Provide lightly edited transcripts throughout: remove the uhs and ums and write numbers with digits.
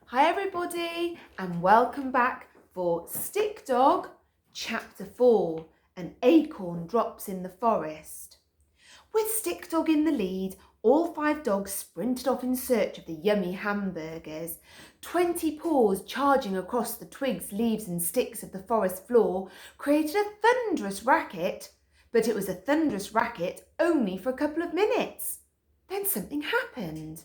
Hi everybody and welcome back for Stick Dog Chapter 4, An Acorn Drops in the Forest. With Stick Dog in the lead, all 5 dogs sprinted off in search of the yummy hamburgers. 20 paws charging across the twigs, leaves and sticks of the forest floor created a thunderous racket, but it was a thunderous racket only for a couple of minutes. Then something happened.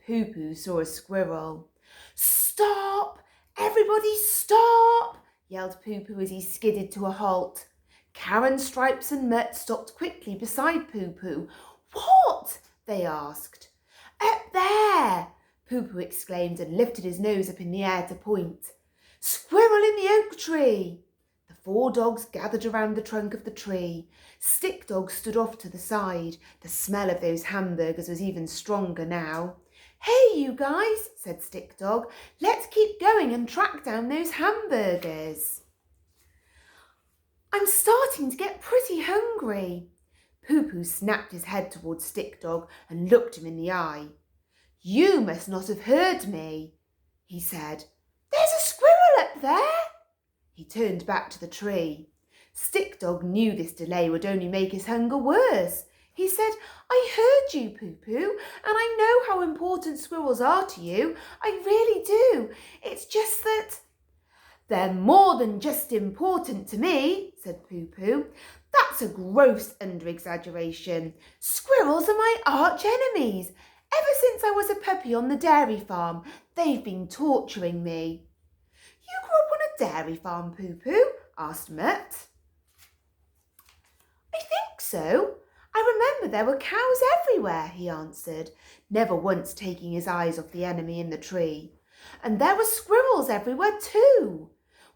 Poo-Poo saw a squirrel. "Stop! Everybody stop!" yelled Poo-Poo as he skidded to a halt. Karen, Stripes and Mutt stopped quickly beside Poo-Poo. "What?" they asked. "Up there!" Poo-Poo exclaimed and lifted his nose up in the air to point. "Squirrel in the oak tree!" The 4 dogs gathered around the trunk of the tree. Stick Dog stood off to the side. The smell of those hamburgers was even stronger now. "Hey, you guys," said Stick Dog, "let's keep going and track down those hamburgers." "I'm starting to get pretty hungry." Poo-Poo snapped his head towards Stick Dog and looked him in the eye. "You must not have heard me," he said. "There's a squirrel up there." He turned back to the tree. Stick Dog knew this delay would only make his hunger worse. He said, "I heard you, Poo-Poo, and I know how important squirrels are to you. I really do. It's just that—" "They're more than just important to me," said Poo-Poo. "That's a gross under-exaggeration. Squirrels are my arch enemies. Ever since I was a puppy on the dairy farm, they've been torturing me." "You grew up on a dairy farm, Poo-Poo?" asked Mutt. "I think so. I remember there were cows everywhere," he answered, never once taking his eyes off the enemy in the tree. "And there were squirrels everywhere too,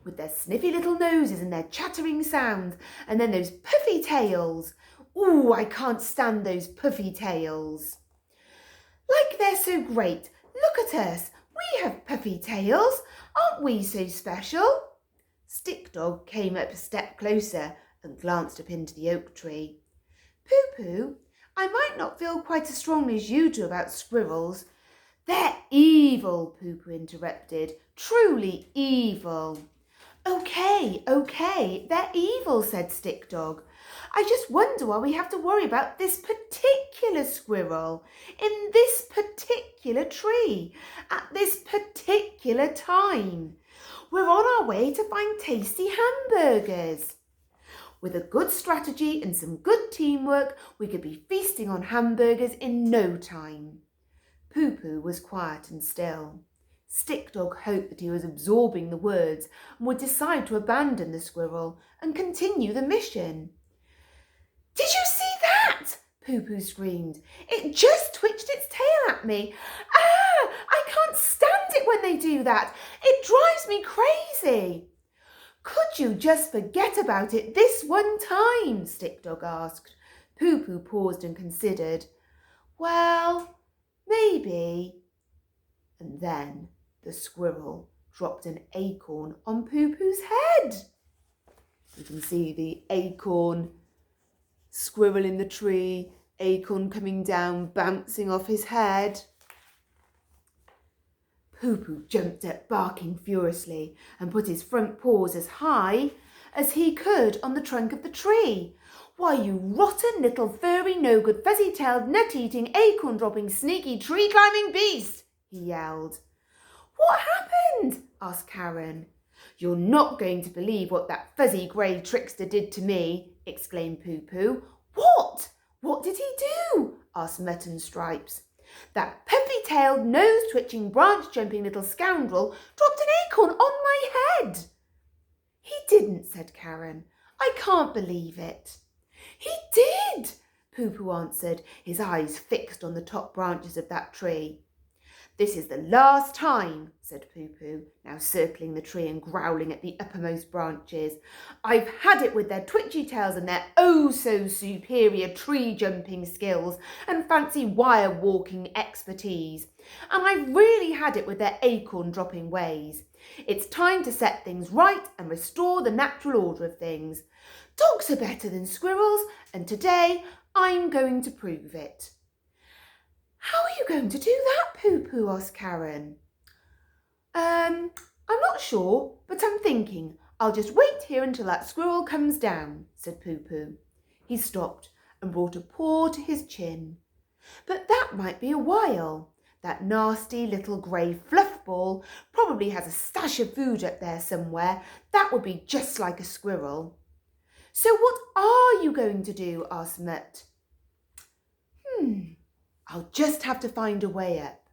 with their sniffy little noses and their chattering sounds, and then those puffy tails. Ooh, I can't stand those puffy tails." "Like they're so great. Look at us. We have puffy tails. Aren't we so special?" Stick Dog came up a step closer and glanced up into the oak tree. "Poo-Poo, I might not feel quite as strongly as you do about squirrels." "They're evil," Poo-Poo interrupted. "Truly evil." Okay, they're evil," said Stick Dog. "I just wonder why we have to worry about this particular squirrel, in this particular tree, at this particular time. We're on our way to find tasty hamburgers." With a good strategy and some good teamwork, we could be feasting on hamburgers in no time. Poo-Poo was quiet and still. Stick Dog hoped that he was absorbing the words and would decide to abandon the squirrel and continue the mission. "Did you see that?" Poo-Poo screamed. "It just twitched its tail at me. Ah! I can't stand it when they do that. It drives me crazy." "Could you just forget about it this one time?" Stick Dog asked. Poo-Poo paused and considered. "Well, maybe." And then the squirrel dropped an acorn on Poo-Poo's head. You can see the acorn, squirrel in the tree, acorn coming down, bouncing off his head. Poo-Poo jumped up, barking furiously, and put his front paws as high as he could on the trunk of the tree. "Why, you rotten little furry, no-good, fuzzy-tailed, nut-eating, acorn-dropping, sneaky, tree-climbing beast!" he yelled. "What happened?" asked Karen. "You're not going to believe what that fuzzy grey trickster did to me," exclaimed Poo-Poo. "What? What did he do?" asked Mutt and Stripes. "That puffy-tailed, nose-twitching, branch-jumping little scoundrel dropped an acorn on my head." "He didn't," said Karen. "I can't believe it." "He did," Poo-Poo answered, his eyes fixed on the top branches of that tree. "This is the last time," said Poo-Poo, now circling the tree and growling at the uppermost branches. "I've had it with their twitchy tails and their oh-so-superior tree-jumping skills and fancy wire-walking expertise. And I've really had it with their acorn-dropping ways. It's time to set things right and restore the natural order of things. Dogs are better than squirrels, and today I'm going to prove it." "How are you going to do that, Poo-Poo?" asked Karen. I'm not sure, but I'm thinking I'll just wait here until that squirrel comes down, said Poo-Poo. He stopped and brought a paw to his chin. But that might be a while. That nasty little grey fluff ball probably has a stash of food up there somewhere. That would be just like a squirrel. So what are you going to do? Asked Mutt. I'll just have to find a way up.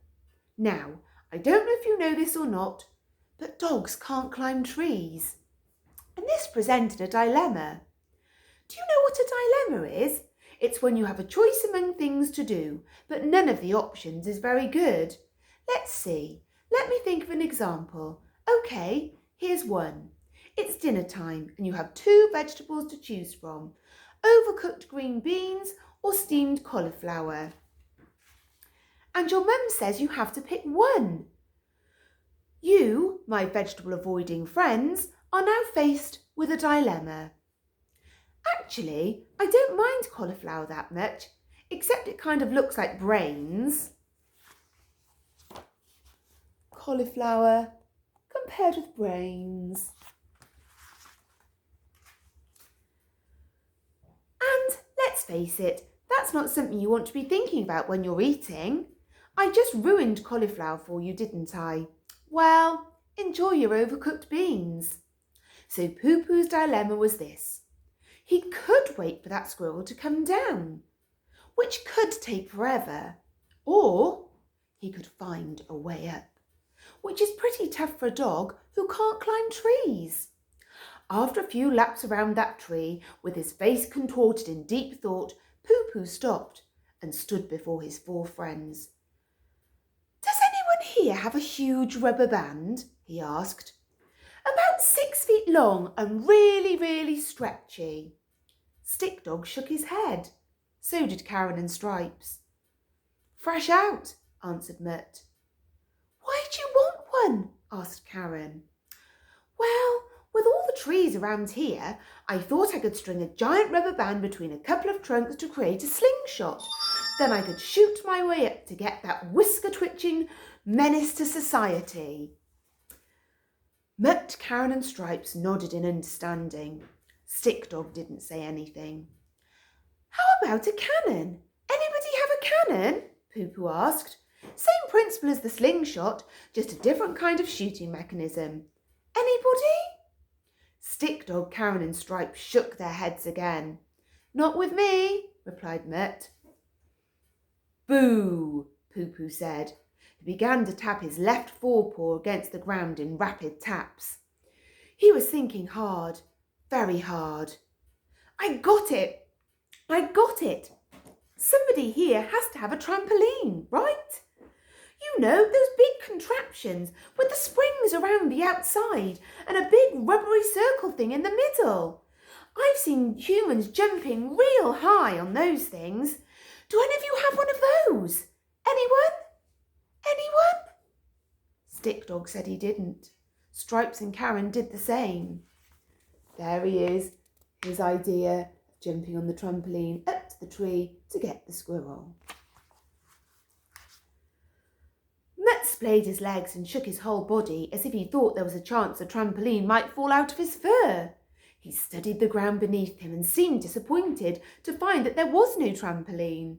Now, I don't know if you know this or not, but dogs can't climb trees. And this presented a dilemma. Do you know what a dilemma is? It's when you have a choice among things to do, but none of the options is very good. Let's see. Let me think of an example. Okay, here's one. It's dinner time and you have 2 vegetables to choose from. Overcooked green beans or steamed cauliflower. And your mum says you have to pick one. You, my vegetable-avoiding friends, are now faced with a dilemma. Actually, I don't mind cauliflower that much, except it kind of looks like brains. Cauliflower compared with brains. And let's face it, that's not something you want to be thinking about when you're eating. I just ruined cauliflower for you, didn't I? Well, enjoy your overcooked beans. So Poo-Poo's dilemma was this. He could wait for that squirrel to come down, which could take forever, or he could find a way up, which is pretty tough for a dog who can't climb trees. After a few laps around that tree, with his face contorted in deep thought, Poo-Poo stopped and stood before his 4 friends. Does anyone here have a huge rubber band? He asked. About 6 feet long and really, really stretchy. Stick Dog shook his head. So did Karen and Stripes. Fresh out, answered Mutt. Why do you want one? Asked Karen. Well, with all the trees around here, I thought I could string a giant rubber band between a couple of trunks to create a slingshot. Then I could shoot my way up to get that whisker-twitching menace to society. Mutt, Karen and Stripes nodded in understanding. Stick Dog didn't say anything. How about a cannon? Anybody have a cannon? Poo-Poo asked. Same principle as the slingshot, just a different kind of shooting mechanism. Anybody? Stick Dog, Karen and Stripes shook their heads again. Not with me, replied Mutt. Boo, Poo-Poo said. He began to tap his left forepaw against the ground in rapid taps. He was thinking hard, very hard. I got it! Somebody here has to have a trampoline, right? You know, those big contraptions with the springs around the outside and a big rubbery circle thing in the middle. I've seen humans jumping real high on those things. Do any of you have one of those? Anyone? Stick Dog said he didn't. Stripes and Karen did the same. There he is, his idea of jumping on the trampoline up to the tree to get the squirrel. Mutt splayed his legs and shook his whole body as if he thought there was a chance the trampoline might fall out of his fur. He studied the ground beneath him and seemed disappointed to find that there was no trampoline.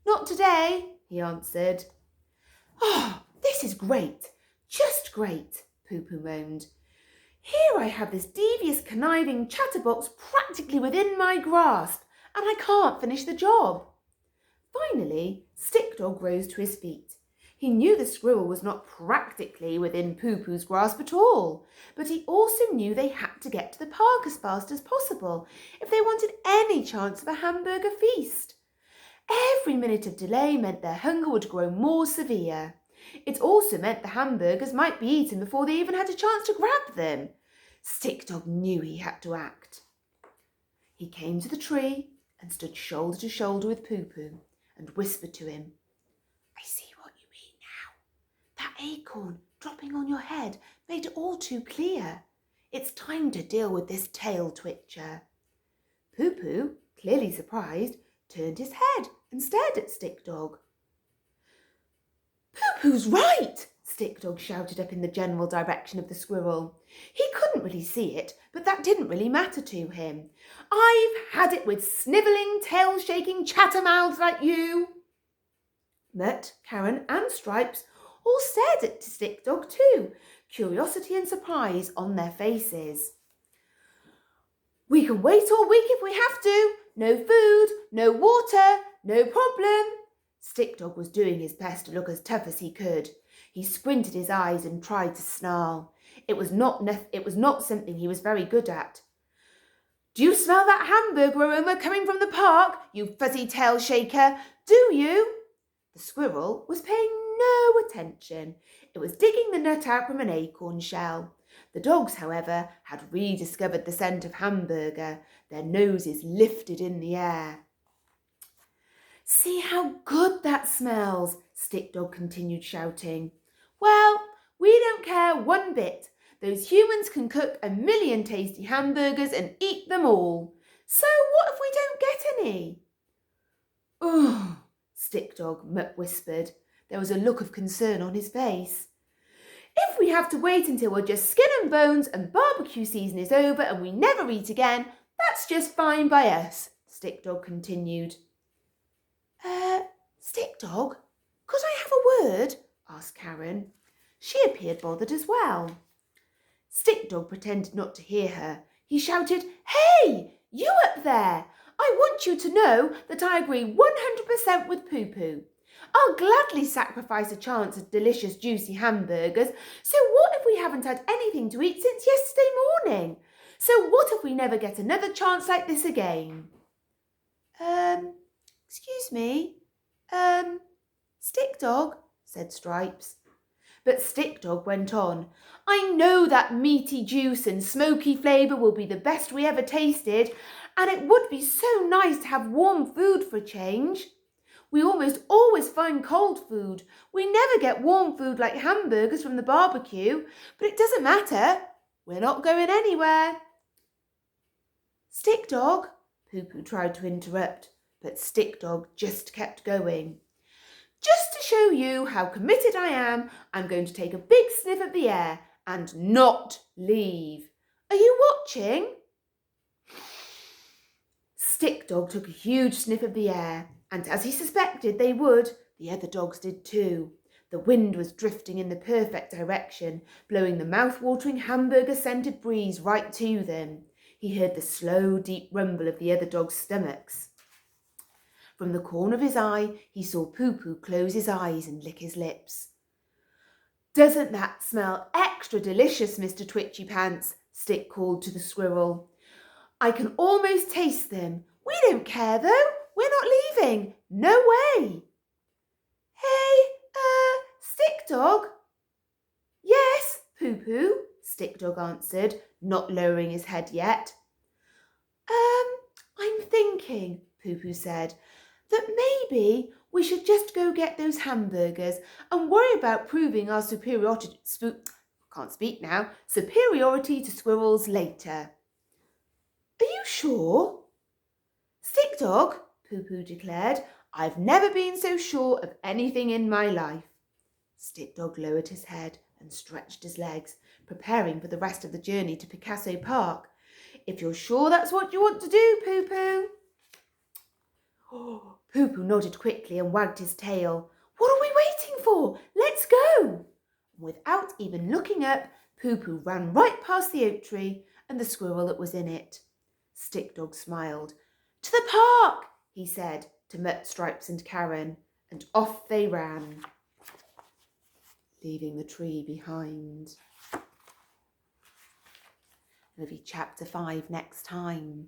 Not today, he answered. Oh, this is great, just great, Poo-Poo moaned. Here I have this devious, conniving chatterbox practically within my grasp, and I can't finish the job. Finally, Stick Dog rose to his feet. He knew the squirrel was not practically within Poo-Poo's grasp at all, but he also knew they had to get to the park as fast as possible if they wanted any chance of a hamburger feast. Every minute of delay meant their hunger would grow more severe. It also meant the hamburgers might be eaten before they even had a chance to grab them. Stick Dog knew he had to act. He came to the tree and stood shoulder to shoulder with Poo-Poo and whispered to him, I see what you mean now. That acorn dropping on your head made it all too clear. It's time to deal with this tail twitcher. Poo-Poo, clearly surprised, turned his head and stared at Stick Dog. Poo-Poo's right, Stick Dog shouted up in the general direction of the squirrel. He couldn't really see it, but that didn't really matter to him. I've had it with snivelling, tail-shaking chattermouths like you. Mutt, Karen and Stripes all stared at Stick Dog too, curiosity and surprise on their faces. We can wait all week if we have to. No food, no water, no problem. Stick Dog was doing his best to look as tough as he could. He squinted his eyes and tried to snarl. It was not something he was very good at. Do you smell that hamburger aroma coming from the park, you fuzzy tail shaker? Do you? The squirrel was paying no attention. It was digging the nut out from an acorn shell. The dogs, however, had rediscovered the scent of hamburger. Their noses lifted in the air. See how good that smells, Stick Dog continued shouting. Well, we don't care one bit. Those humans can cook 1,000,000 tasty hamburgers and eat them all. So what if we don't get any? Ugh, Stick Dog whispered. There was a look of concern on his face. If we have to wait until we're just skin and bones and barbecue season is over and we never eat again, that's just fine by us, Stick Dog continued. Stick Dog, could I have a word? Asked Karen. She appeared bothered as well. Stick Dog pretended not to hear her. He shouted, Hey, you up there! I want you to know that I agree 100% with Poo Poo. I'll gladly sacrifice a chance at delicious juicy hamburgers. So what if we haven't had anything to eat since yesterday morning? So what if we never get another chance like this again? Excuse me? Stick Dog, said Stripes. But Stick Dog went on. I know that meaty juice and smoky flavour will be the best we ever tasted, and it would be so nice to have warm food for a change. We almost always find cold food. We never get warm food like hamburgers from the barbecue, but it doesn't matter. We're not going anywhere. Stick Dog, Poo Poo tried to interrupt, but Stick Dog just kept going. Just to show you how committed I am, I'm going to take a big sniff of the air and not leave. Are you watching? Stick Dog took a huge sniff of the air, and as he suspected they would, the other dogs did too. The wind was drifting in the perfect direction, blowing the mouth-watering hamburger-scented breeze right to them. He heard the slow, deep rumble of the other dogs' stomachs. From the corner of his eye, he saw Poo Poo close his eyes and lick his lips. Doesn't that smell extra delicious, Mr. Twitchy Pants? Stick called to the squirrel. I can almost taste them. We don't care, though. We're not leaving. No way. Hey, Stick Dog? Yes, Poo Poo, Stick Dog answered, not lowering his head yet. I'm thinking, Poo Poo said, that maybe we should just go get those hamburgers and worry about proving our superiority to squirrels later. Are you sure? Stick Dog, Poo Poo declared, I've never been so sure of anything in my life. Stick Dog lowered his head and stretched his legs, preparing for the rest of the journey to Picasso Park. If you're sure that's what you want to do, Poo Poo. Oh, Poo Poo nodded quickly and wagged his tail. What are we waiting for? Let's go. Without even looking up, Poo Poo ran right past the oak tree and the squirrel that was in it. Stick Dog smiled. To the park, he said to Mutt, Stripes and Karen, and off they ran, leaving the tree behind. It'll be chapter 5 next time.